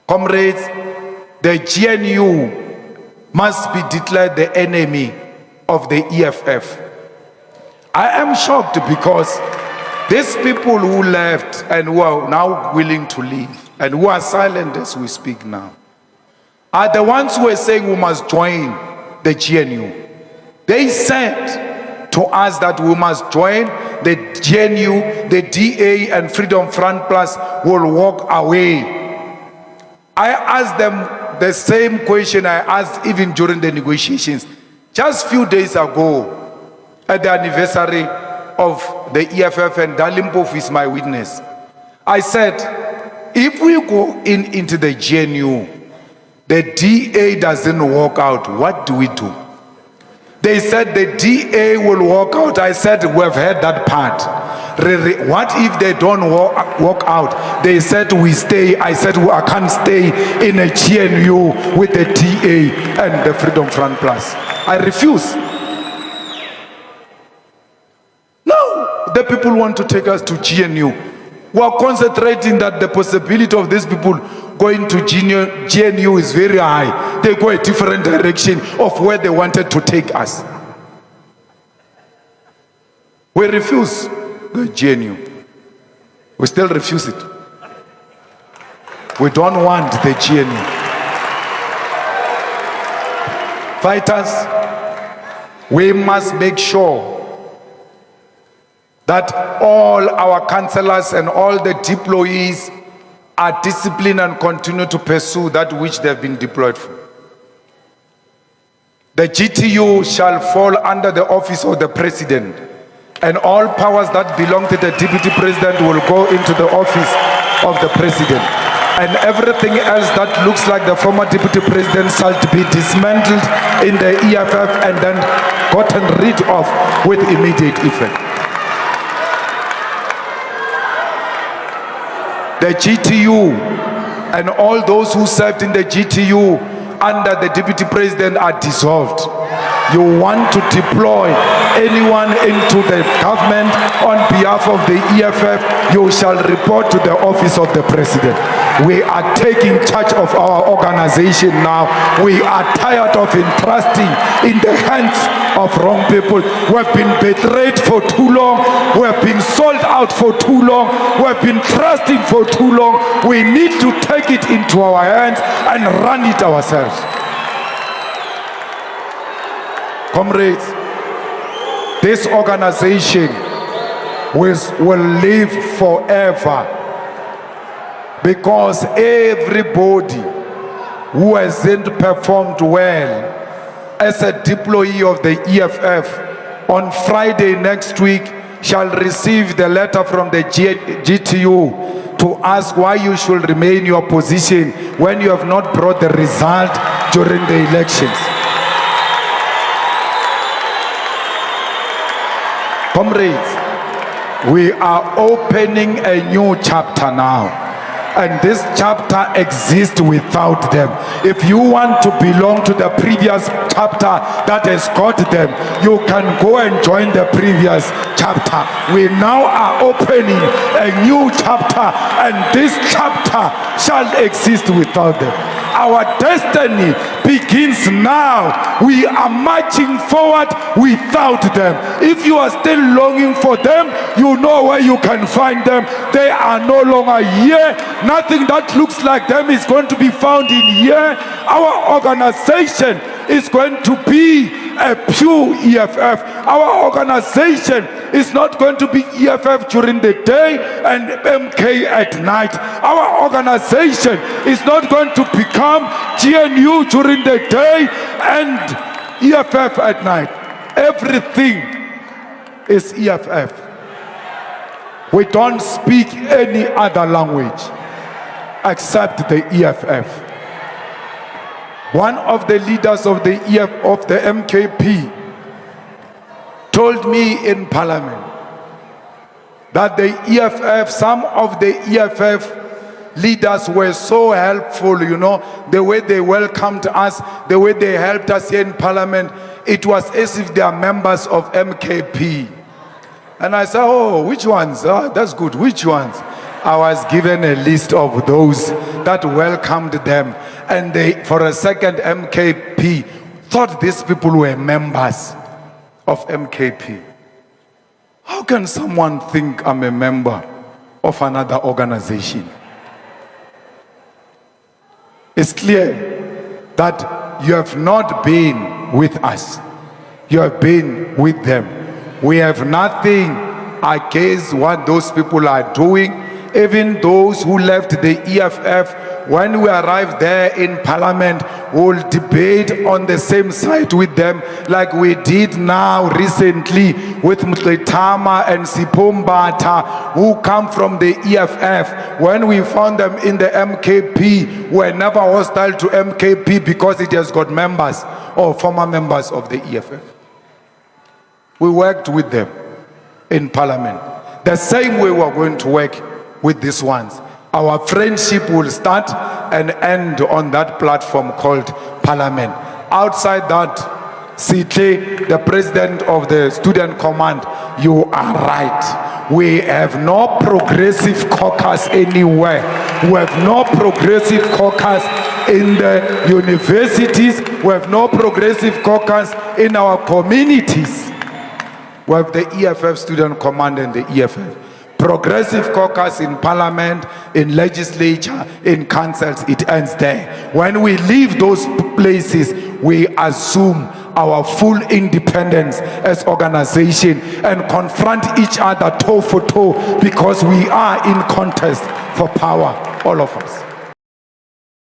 Comrades, the GNU must be declared the enemy of the EFF. I am shocked because these people who left and who are now willing to leave and who are silent as we speak now are the ones who are saying we must join the GNU. They said to us that we must join the GNU, the DA and Freedom Front Plus will walk away. I asked them the same question I asked even during the negotiations. Just few days ago, at the anniversary of the EFF, and Dalimpof is my witness. I said, if we go into the GNU, the DA doesn't walk out, what do we do? They said the DA will walk out. I said, we've heard that part. What if they don't walk out? They said, we stay. I said, I can't stay in a GNU with the DA and the Freedom Front Plus. I refuse. No, the people want to take us to GNU. We are concentrating that the possibility of these people going to GNU is very high. They go a different direction of where they wanted to take us. We refuse the GNU. We still refuse it. We don't want the GNU. Fighters, we must make sure that all our councillors and all the deployees are disciplined and continue to pursue that which they have been deployed for. The GTU shall fall under the office of the president, and all powers that belong to the deputy president will go into the office of the president. And everything else that looks like the former deputy president shall be dismantled in the EFF and then gotten rid of with immediate effect. The GTU and all those who served in the GTU under the deputy president are dissolved. You want to deploy anyone into the government on behalf of the EFF, you shall report to the office of the president. We are taking charge of our organization now. We are tired of entrusting in the hands of wrong people. We have been betrayed for too long. We have been sold out for too long. We have been trusting for too long. We need to take it into our hands and run it ourselves. Comrades, this organization will live forever, because everybody who hasn't performed well as a deployee of the EFF on Friday next week shall receive the letter from the GTU to ask why you should remain in your position when you have not brought the result during the elections. Comrades, we are opening a new chapter now. And this chapter exists without them. If you want to belong to the previous chapter that has got them, you can go and join the previous chapter. We now are opening a new chapter, and this chapter shall exist without them. Our destiny begins now. We are marching forward without them. If you are still longing for them, you know where you can find them. They are no longer here. Nothing that looks like them is going to be found in here. Our organization is going to be a pure EFF. Our organization is not going to be EFF during the day and MK at night. Our organization is not going to become GNU during the day and EFF at night. Everything is EFF. We don't speak any other language except the EFF. One of the leaders of the MKP told me in Parliament that the EFF, some of the EFF leaders were so helpful, you know, the way they welcomed us, the way they helped us here in Parliament. It was as if they are members of MKP. And I said, oh, which ones? Oh, that's good. Which ones? I was given a list of those that welcomed them. And they, for a second, MKP thought these people were members of MKP. How can someone think I'm a member of another organization? It's clear that you have not been with us. You have been with them. We have nothing against what those people are doing. Even those who left the EFF, when we arrived there in Parliament, we'll debate on the same side with them like we did now recently with Mutletama and Sipombata, who come from the EFF. When we found them in the MKP, we were never hostile to MKP because it has got members or former members of the EFF. We worked with them in Parliament. The same way we're going to work with these ones. Our friendship will start and end on that platform called Parliament. Outside that, Sitle, the president of the Student Command, you are right. We have no progressive caucus anywhere. We have no progressive caucus in the universities. We have no progressive caucus in our communities. We have the EFF Student Command and the EFF. Progressive caucus in Parliament, in legislature, in councils, it ends there. When we leave those places, we assume our full independence as organization and confront each other toe for toe because we are in contest for power, all of us.